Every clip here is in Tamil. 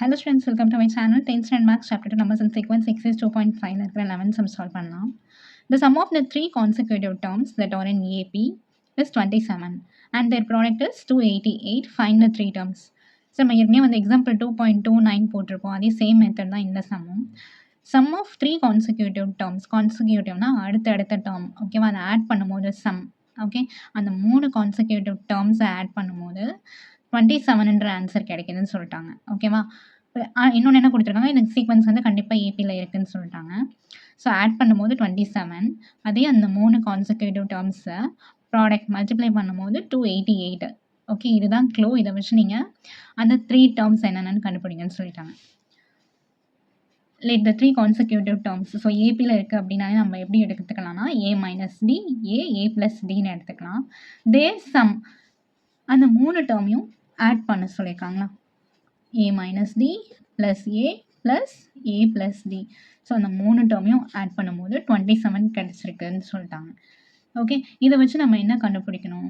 Hello students, welcome to my channel. 10th standard maths chapter 2 numbers and sequence exercise 2.5 இருக்கிற 11 sum solve பண்ணலாம். The sum of the three consecutive terms that are in AP is 27 and their product is 288. Find the three terms. So நம்ம ஏற்கனவே வந்து எக்ஸாம்பிள் 2.29 போட்டிருப்போம். அதே சேம் மெத்தட் தான் இந்த சம்மும். Sum of three consecutive terms, கான்சிக்யூட்டிவ்னா அடுத்த டேர்ம், ஓகேவா? அதை ஆட் பண்ணும்போது சம், ஓகே, அந்த 3 கான்சிக்யூட்டிவ் டேர்ம்ஸை ஆட் பண்ணும்போது 27ன்ற ஆன்சர் கிடைக்குதுன்னு சொல்லிட்டாங்க, ஓகேவா? இன்னொன்று என்ன கொடுத்துருக்காங்க, இந்த சீக்வன்ஸ் வந்து கண்டிப்பாக ஏபியில் இருக்குதுன்னு சொல்லிட்டாங்க. ஸோ ஆட் பண்ணும்போது 27, அதே அந்த 3 கான்சிக்யூட்டிவ் டேர்ம்ஸை ப்ராடக்ட் மல்டிப்ளை பண்ணும்போது 288. ஓகே, இதுதான் க்ளோ. இதை வச்சு நீங்கள் அந்த 3 டேர்ம்ஸ் என்னென்னு கண்டுபிடிங்கன்னு சொல்லிட்டாங்க. Like the three consecutive terms. So ஏபியில் இருக்குது அப்படின்னாலே நம்ம எப்படி எடுத்துக்கலாம்னா a minus d, a plus டின்னு எடுத்துக்கலாம். தேர் சம், அந்த 3 டேர்மையும் ஆட் பண்ண சொல்லியிருக்காங்களா, a minus d plus a plus d. So அந்த 3 டேர்மையும் ஆட் பண்ணும்போது 27 கிடச்சிருக்குன்னு சொல்லிட்டாங்க. ஓகே, இதை வச்சு நம்ம என்ன கண்டுபிடிக்கணும்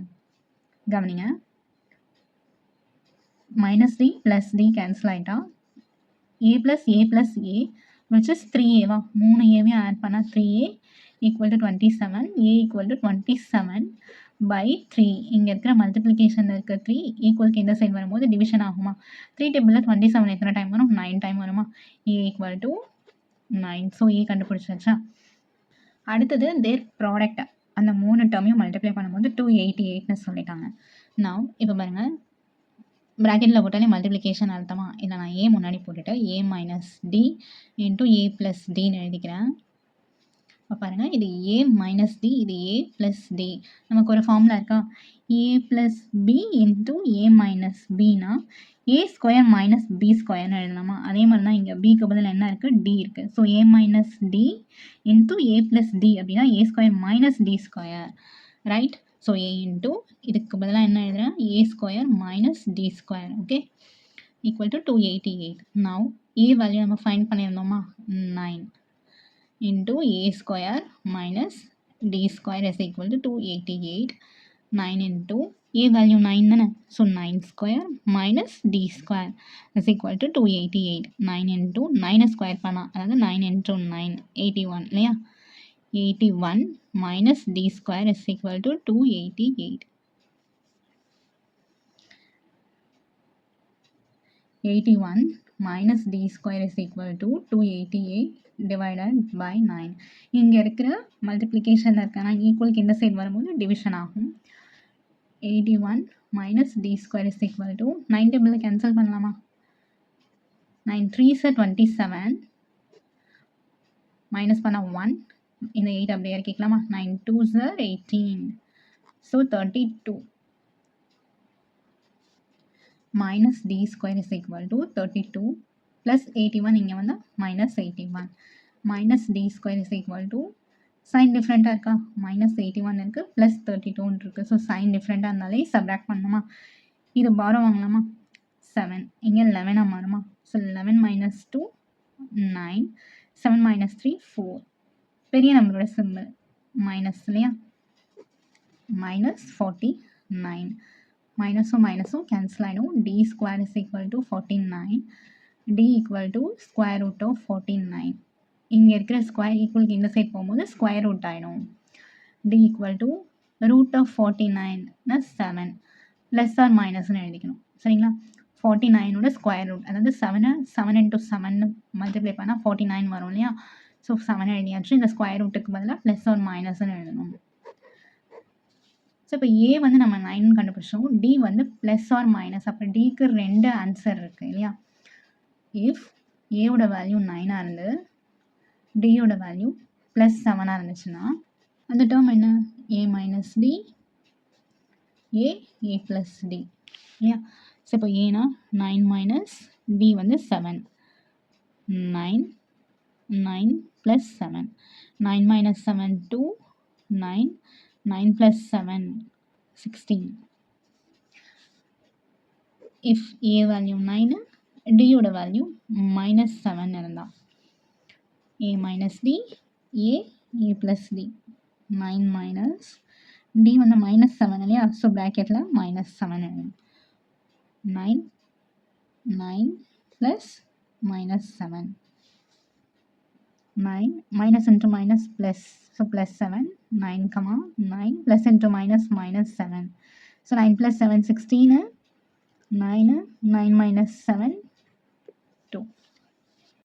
கவனிங்க. Minus d plus d cancel ஆகிட்டா a plus a which is 3ஏவா, 3 ஏவையும் ஆட் பண்ணால் 3a equal to 27, a equal to 27 by 3. இங்கே இருக்கிற மல்டிப்ளிகேஷனில் இருக்க 3 ஈக்குவலுக்கு இந்த சைடு வரும்போது டிவிஷன் ஆகுமா? 3 டேபிளில் 27 எத்தனை டைம் வரும்? 9 டைம் வருமா? ஏ ஈக்குவல் டு 9. ஸோ ஏ கண்டுபிடிச்சாச்சா? அடுத்தது தேர் ப்ராடக்ட், அந்த 3 டேர்மையும் மல்டிப்ளை பண்ணும்போது 288ன்னு சொல்லிட்டாங்க. நான் இப்போ பாருங்கள், ப்ராக்கெட்டில் போட்டாலே மல்டிப்ளிகேஷன் அர்த்தமா? இல்லை, நான் ஏ முன்னாடி போட்டுட்டு ஏ minus d into a plus டின்னு எழுதிக்கிறேன். இப்போ பாருங்கள், இது ஏ மைனஸ் டி, இது ஏ ப்ளஸ் டி. நமக்கு ஒரு ஃபார்முலா இருக்கா, ஏ ப்ளஸ் பி இன்ட்டு ஏ மைனஸ் பின்னா ஏ ஸ்கொயர் மைனஸ் பி ஸ்கொயர்னு எழுதலாமா? அதே மாதிரி தான் இங்கே பிக்கு பதில் என்ன இருக்குது, டி இருக்குது. So a minus d into a plus d அப்படின்னா a square minus d square, right? So a into இதுக்கு பதிலாக என்ன எழுதுறேன், a square minus d square, okay, equal to 288. Now a value நம்ம ஃபைண்ட் பண்ணியிருந்தோமா, 9 into a square minus d square is equal to 288. 9 into a value 9 தானே, so 9 square minus d square is equal to 288. 9 into 9 square பண்ணா, அதாவது 9 into 9 81 இல்லையா? 81 minus d square is equal to 288. 81 minus d square is equal to 288 divided by 9. இங்கே இருக்கிற மல்டிப்ளிகேஷனில் இருக்க ஈக்குவலுக்கு இந்த சைடு வரும்போது டிவிஷன் ஆகும். 81 minus d square is equal to 9 டேபிளில் கேன்சல் பண்ணலாமா? 9 3s 27 மைனஸ் பண்ண 1, இந்த 8 அப்படியே இறக்கிக்கலாமா? 9 2s 18, so 32 minus d square is equal to 32 plus 81, இங்கே வந்து minus 81 minus d square is equal to, sine டிஃப்ரெண்ட்டாக இருக்கா, minus 81 இருக்குது ப்ளஸ் 32 இருக்குது. ஸோ சைன் டிஃப்ரெண்ட்டாக இருந்தாலே சப்ராக்ட் பண்ணணுமா? இது பாரோ வாங்கலாமா? 7, இங்கே 11 மாறுமா? ஸோ 11 minus 2 9, 7 minus 3 4, பெரிய நம்பரோட சிம்பிள் மைனஸ் இல்லையா, minus 49. மைனஸும் மைனஸும் கேன்சல் ஆகிடும். D square is equal to 49, d equal to square root of 49. இங்கே இருக்கிற ஸ்கொயர் ஈக்குவலுக்கு இந்த சைட் போகும்போது ஸ்கொயர் ரூட் ஆகிடும். D equal to root of 49னா 7 ப்ளஸ் ஆர் மைனஸ்ன்னு எழுதிக்கணும், சரிங்களா? 49ஓட ஸ்கொயர் ரூட், அதாவது 7 இன்ட்டு 7 மல்டிப்ளை பண்ணால் 49 வரும் இல்லையா? ஸோ 7 எழுதியாச்சு. இந்த ஸ்கொயர் ரூட்டுக்கு பதிலாக ப்ளஸ் ஆர் மைனஸ்ன்னு எழுதணும். ஸோ இப்போ ஏ வந்து நம்ம 9 கண்டுபிடிச்சோம், டி வந்து ப்ளஸ் ஆர் மைனஸ். அப்போ டிக்கு 2 ஆன்சர் இருக்குது இல்லையா? இஃப் ஏவோட வேல்யூ 9ஆக இருந்து டியோட வேல்யூ ப்ளஸ் 7ஆக இருந்துச்சுன்னா அந்த டேர்ம் என்ன, ஏ minus d a plus D இல்லையா? ஸோ இப்போ ஏனா 9 மைனஸ் டி வந்து 7, 9 plus 7, 9 minus 7 2, 9 plus 7 16. If a value 9, d யோட வேல்யூ minus 7 இருந்தா a minus d a plus d, 9 minus d வந்து minus 7 இல்லையா? ஸோ ப்ராக்கெட்டில் minus 7 எழுதணும். 9 plus minus 7. 9 minus into minus plus, so plus 7, 9 comma 9 plus into minus minus 7. So 9 plus 7 16, 9 9 minus 7